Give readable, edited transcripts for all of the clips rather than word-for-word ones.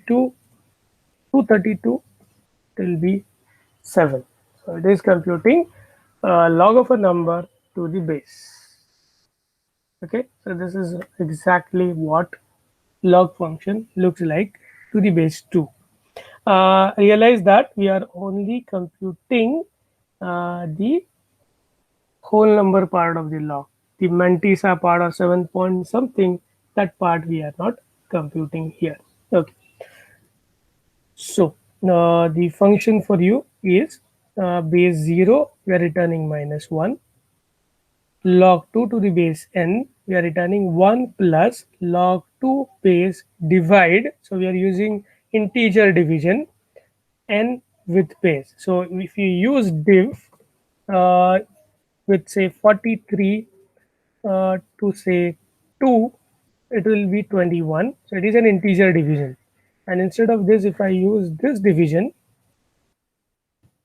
232 will be 7. So it is computing log of a number to the base. Okay, so this is exactly what log function looks like to the base 2. Realize that we are only computing the whole number part of the log. The mantissa part or 7 point something, that part we are not computing here. Okay, so the function for you is base 0, we are returning -1. Log 2 to the base n, we are returning 1 plus log 2 base divide. So we are using integer division n with base. So if you use div uh, with say 43 to say 2, it will be 21. So it is an integer division. And instead of this, if I use this division,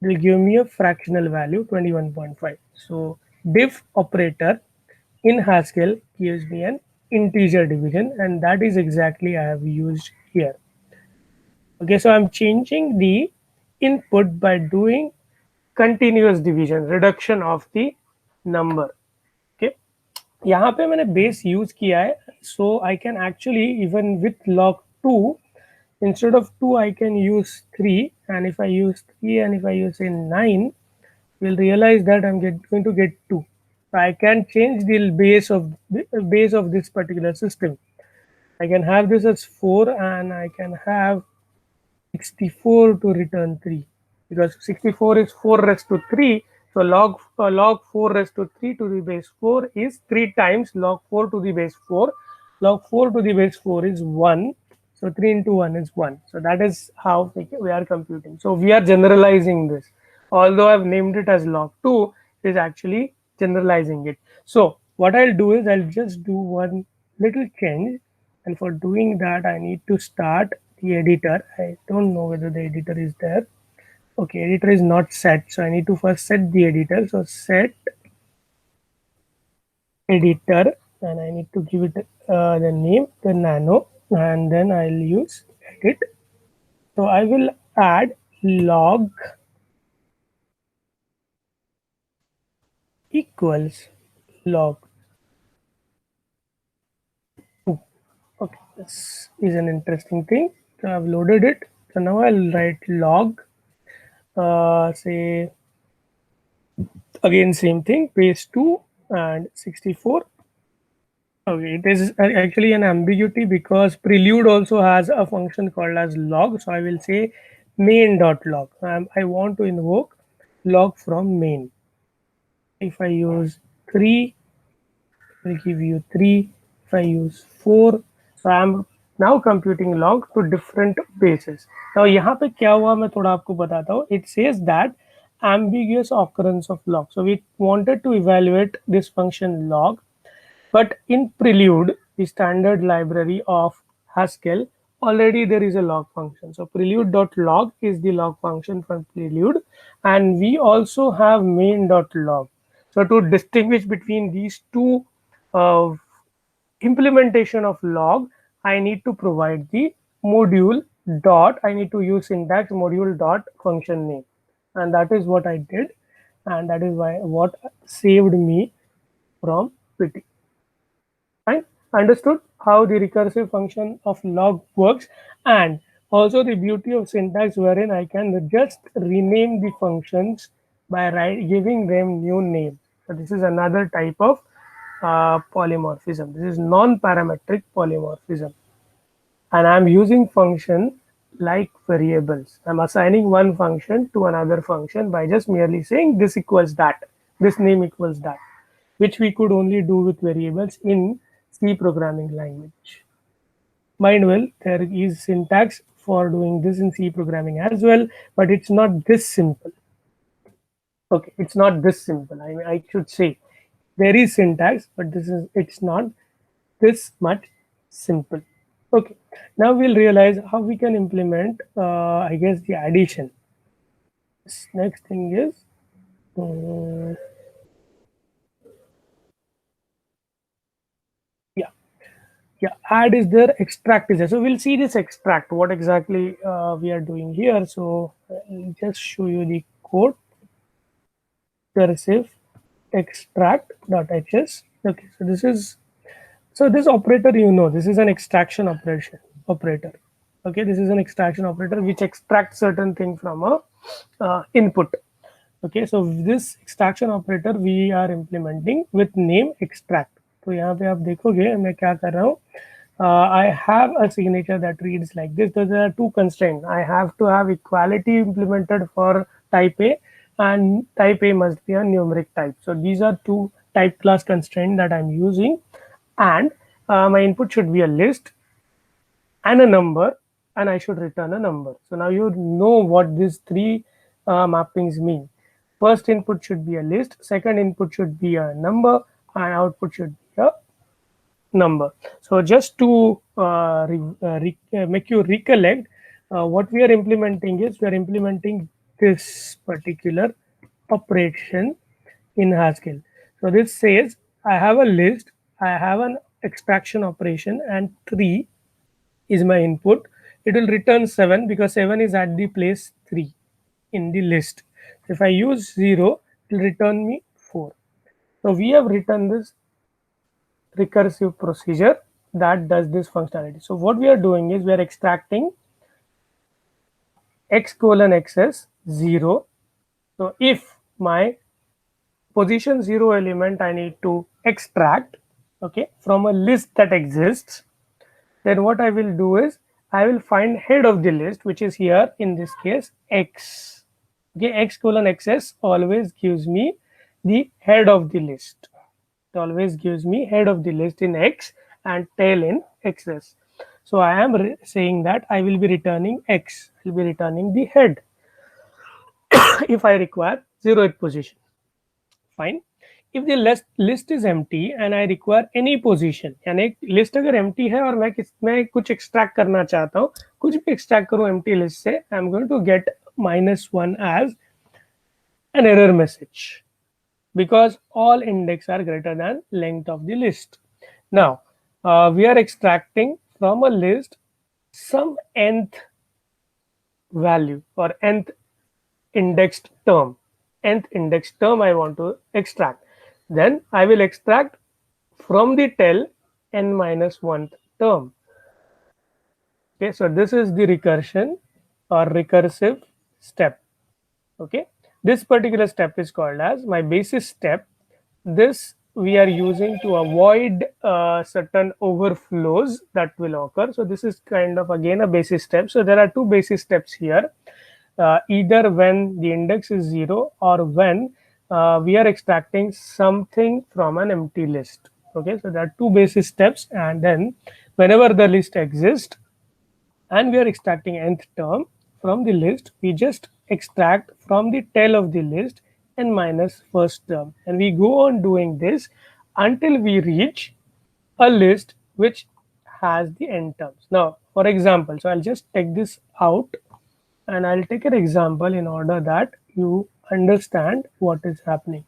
it will give me a fractional value 21.5. So diff operator in Haskell gives me an integer division, and that is exactly I have used here. Okay, so I'm changing the input by doing continuous division, reduction of the number. Okay, यहाँ पे मैंने base use किया है, so I can actually even with log 2, instead of 2 I can use 3, and if I use 3 and if I use say 9, you'll realize that I'm going to get 2. So I can change the base of this particular system. I can have this as 4 and I can have 64 to return 3, because 64 is 4 raised to 3. So log 4 raised to 3 to the base 4 is 3 times log 4 to the base 4. Log 4 to the base 4 is 1. So 3 into 1 is 1. So that is how we are computing. So we are generalizing this. Although I've named it as log 2, it is actually generalizing it. So what I'll do is I'll just do one little change, and for doing that I need to start the editor. I don't know whether the editor is there. Okay, editor is not set, so I need to first set the editor. So set editor, and I need to give it the name, the nano, and then I'll use edit. So I will add log equals log 2. Okay, this is an interesting thing. So I've loaded it. So now I'll write log, say again same thing, base 2 and 64. Okay, it is actually an ambiguity because prelude also has a function called as log. So I will say main.log. I want to invoke log from main. If I use 3, it will give you 3. If I use 4, so I am now computing log to different bases. Now यहाँ पे क्या हुआ मैं थोड़ा आपको बताता हूँ. It says that ambiguous occurrence of log. So we wanted to evaluate this function log. But in Prelude, the standard library of Haskell, already there is a log function. So prelude.log is the log function from Prelude. And we also have main.log. So to distinguish between these two uh, implementation of log, I need to provide the module dot, I need to use syntax module dot function name. And that is what I did. And that is why what saved me from PT. Fine, understood how the recursive function of log works, and also the beauty of syntax wherein I can just rename the functions by giving them new names. So this is another type of polymorphism. This is non-parametric polymorphism, and I'm using function like variables. I'm assigning one function to another function by just merely saying this equals that, this name equals that, which we could only do with variables in C programming language. Mind well, there is syntax for doing this in C programming as well, but it's not this simple. Okay, it's not this simple. I should say there is syntax, but it's not this much simple. Okay, now we'll realize how we can implement, I guess, the addition. This next thing is, yeah. Yeah, add is there, extract is there. So we'll see this extract, what exactly we are doing here. So I'll just show you the code. Receive extract.hs. Okay, so this is, so this operator, you know, this is an extraction operator. Okay, this is an extraction operator which extracts certain thing from a input. Okay, so this extraction operator we are implementing with name extract. तो यहाँ पे आप देखोगे मैं क्या कर रहा हूँ. I have a signature that reads like this. So there are two constraints. I have to have equality implemented for type A, and type A must be a numeric type. So these are two type class constraints that I'm using, and my input should be a list and a number, and I should return a number. So now you know what these three mappings mean. First input should be a list, second input should be a number, and output should be a number. So just to make you recollect, what we are implementing is we are implementing this particular operation in Haskell. So this says I have a list, I have an extraction operation, and 3 is my input. It will return 7 because 7 is at the place 3 in the list. If I use 0, it will return me 4. So we have written this recursive procedure that does this functionality. So what we are doing is we are extracting x colon xs 0. So if my position 0 element I need to extract, okay, from a list that exists, then what I will do is I will find head of the list, which is here in this case x. Okay, x colon xs always gives me the head of the list. It always gives me head of the list in x and tail in xs. So I am saying that I will be returning x. I will be returning the head if I require 0th position. Fine. If the list is empty and I require any position, यानी list अगर empty है और मैं कुछ extract करना चाहता हूँ, कुछ भी extract करूँ empty list से, I'm going to get -1 as an error message because all index are greater than length of the list. Now we are extracting from a list some nth value or nth indexed term. Nth indexed term I want to extract. Then I will extract from the tail n minus 1th term. Okay, so this is the recursion or recursive step. Okay, this particular step is called as my basis step. This we are using to avoid certain overflows that will occur. So this is kind of again a basis step. So there are two basis steps here. Either when the index is 0 or when we are extracting something from an empty list. Okay, so there are two basis steps, and then whenever the list exists and we are extracting nth term from the list, we just extract from the tail of the list n minus first term, and we go on doing this until we reach a list which has the n terms. Now for example, so I'll just take this out and I'll take an example in order that you understand what is happening.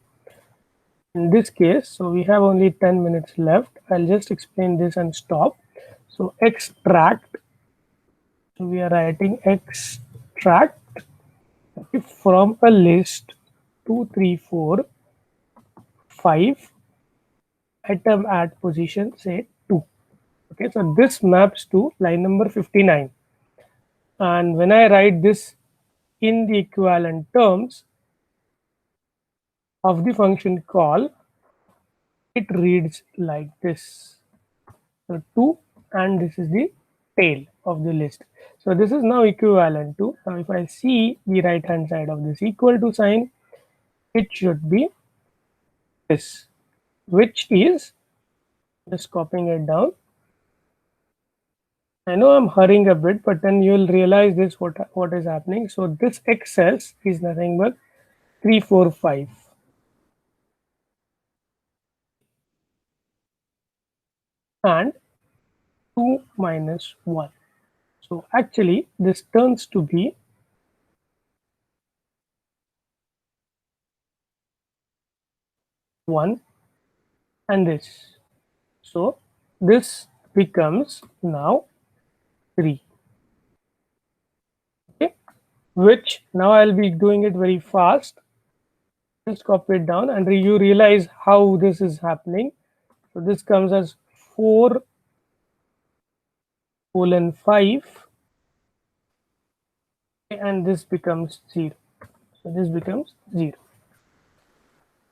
In this case, so we have only 10 minutes left. I'll just explain this and stop. So extract, so we are writing extract from a list 2, 3, 4, 5 item at position say 2. Okay, so this maps to line number 59. And when I write this in the equivalent terms of the function call, it reads like this. So 2, and this is the tail of the list. So this is now equivalent to, now if I see the right hand side of this equal to sign, it should be this, which is, just copying it down. I know I'm hurrying a bit, but then you'll realize this what is happening. So this XS is nothing but 3, 4, 5. And 2 minus 1. So actually this turns to be 1 and this. So this becomes now 3. Okay, which now I'll be doing it very fast. Just copy it down and you realize how this is happening. So this comes as 4:5, and this becomes 0. So this becomes 0.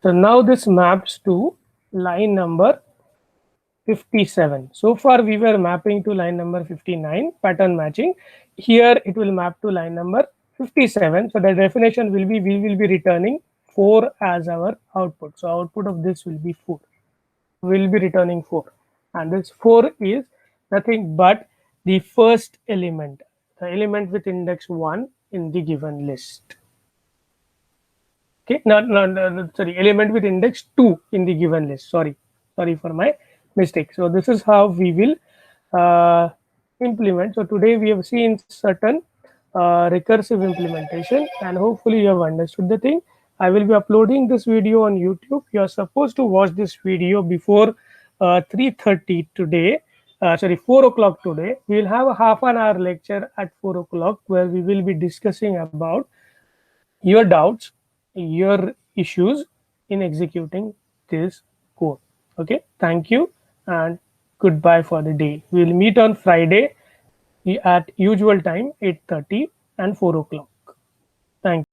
So now this maps to line number 57. So far we were mapping to line number 59, pattern matching. Here it will map to line number 57. So the definition will be, we will be returning 4 as our output. So output of this will be 4. We will be returning 4. And this 4 is nothing but the first element, the element with index 1 in the given list. Okay, sorry, element with index 2 in the given list. Sorry for my mistake. So this is how we will implement. So today we have seen certain recursive implementation, and hopefully you have understood the thing. I will be uploading this video on YouTube. You are supposed to watch this video before 3:30 today. Sorry, 4 o'clock today. We will have a half an hour lecture at 4 o'clock where we will be discussing about your doubts, your issues in executing this code. Okay, thank you and goodbye for the day. We'll meet on Friday at usual time, 8:30 and 4 o'clock. Thank you.